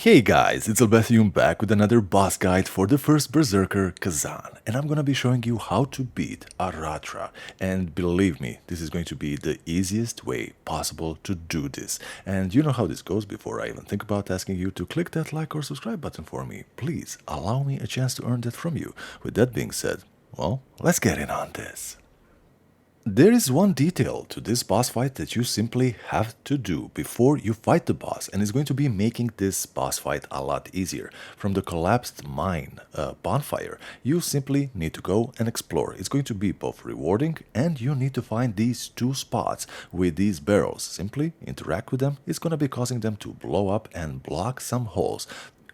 Hey guys, it's Elbethium back with another boss guide for the First Berserker Khazan, and I'm gonna be showing you how to beat Aratra. And believe me, this is going to be the easiest way possible to do this. And you know how this goes. Before I even think about asking you to click that like or subscribe button for me, please allow me a chance to earn that from you. With that being said, well, let's get in on this. There is one detail to this boss fight that you simply have to do before you fight the boss, and it's going to be making this boss fight a lot easier. From the collapsed mine bonfire, you simply need to go and explore. It's going to be both rewarding, and you need to find these two spots with these barrels. Simply interact with them. It's going to be causing them to blow up and block some holes.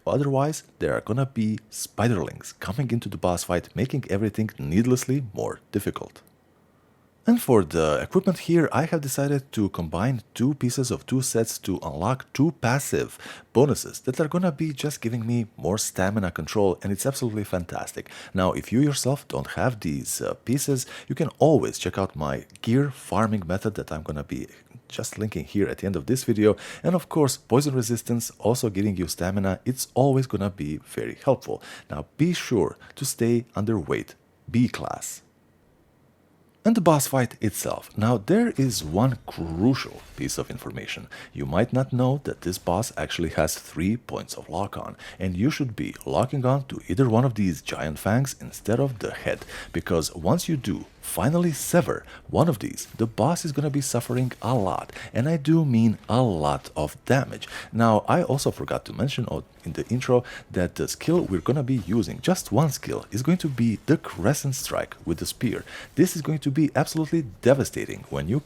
Otherwise, there are gonna be spiderlings coming into the boss fight, making everything needlessly more difficult. And for the equipment here, I have decided to combine two pieces of two sets to unlock two passive bonuses that are gonna be just giving me more stamina control, and it's absolutely fantastic. Now, if you yourself don't have these pieces, you can always check out my gear farming method that I'm gonna be just linking here at the end of this video. And of course, poison resistance also giving you stamina, it's always gonna be very helpful. Now, be sure to stay underweight B class. And the boss fight itself. Now, there is one crucial piece of information. You might not know that this boss actually has 3 points of lock-on, and you should be locking on to either one of these giant fangs instead of the head, because once you do finally sever one of these, the boss is going to be suffering a lot, and I do mean a lot of damage. Now, I also forgot to mention in the intro that the skill we're going to be using, just one skill, is going to be the crescent strike with the spear. This is going to be absolutely devastating. When you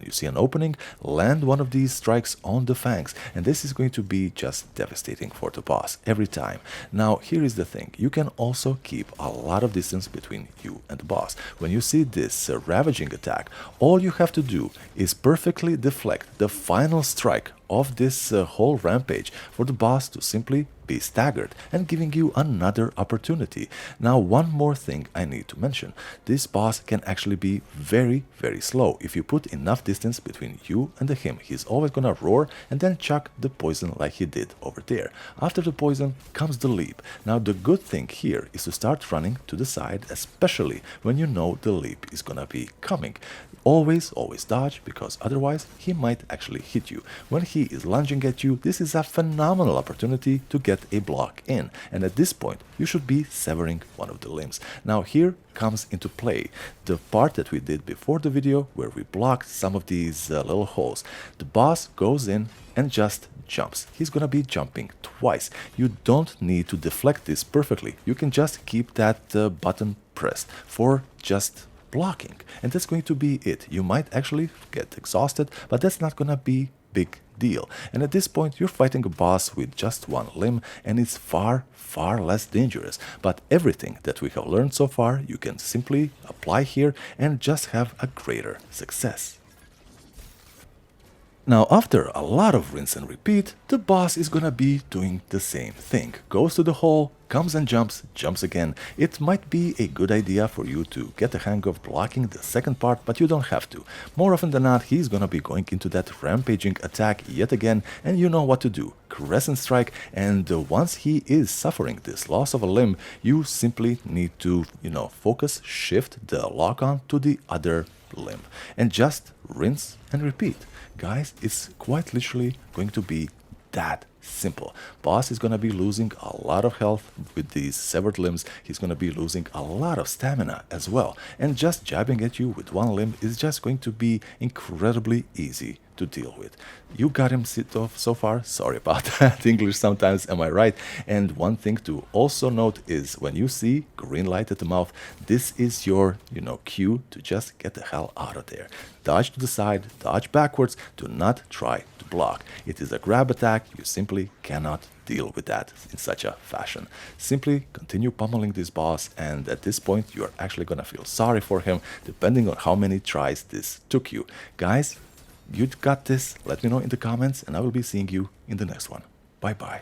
see an opening, land one of these strikes on the fangs, and this is going to be just devastating for the boss every time. Now, here is the thing. You can also keep a lot of distance between you and the boss. When you see this ravaging attack, all you have to do is perfectly deflect the final strike of this whole rampage for the boss to simply be staggered and giving you another opportunity. Now, one more thing I need to mention. This boss can actually be very, very slow. If you put enough distance between you and him, he's always gonna roar and then chuck the poison like he did over there. After the poison comes the leap. Now, the good thing here is to start running to the side, especially when you know the leap is gonna be coming. Always dodge, because otherwise he might actually hit you. When he is lunging at you, this is a phenomenal opportunity to get a block in, and at this point you should be severing one of the limbs. Now, here comes into play the part that we did before the video where we blocked some of these little holes. The boss goes in and just jumps. He's gonna be jumping twice. You don't need to deflect this perfectly. You can just keep that button pressed for just blocking, and that's going to be it. You might actually get exhausted, but that's not gonna be big deal. And at this point, you're fighting a boss with just one limb, and it's far less dangerous. But everything that we have learned so far, you can simply apply here and just have a greater success. Now, after a lot of rinse and repeat, the boss is gonna be doing the same thing. Goes to the hole, comes and jumps again. It might be a good idea for you to get the hang of blocking the second part, but you don't have to. More often than not, he's gonna be going into that rampaging attack yet again, and you know what to do. Crescent strike, and once he is suffering this loss of a limb, you simply need to, focus, shift the lock-on to the other limb, and just rinse and repeat. Guys, it's quite literally going to be that simple. Boss is going to be losing a lot of health with these severed limbs. He's going to be losing a lot of stamina as well. And just jabbing at you with one limb is just going to be incredibly easy to deal with. You got him so far. Sorry about that. English sometimes, am I right? And one thing to also note is when you see green light at the mouth, this is your, cue to just get the hell out of there. Dodge to the side, dodge backwards. Do not try to block. It is a grab attack. You simply cannot deal with that in such a fashion. Simply continue pummeling this boss, and at this point you are actually gonna feel sorry for him depending on how many tries this took you. Guys, you got this. Let me know in the comments, and I will be seeing you in the next one. Bye bye.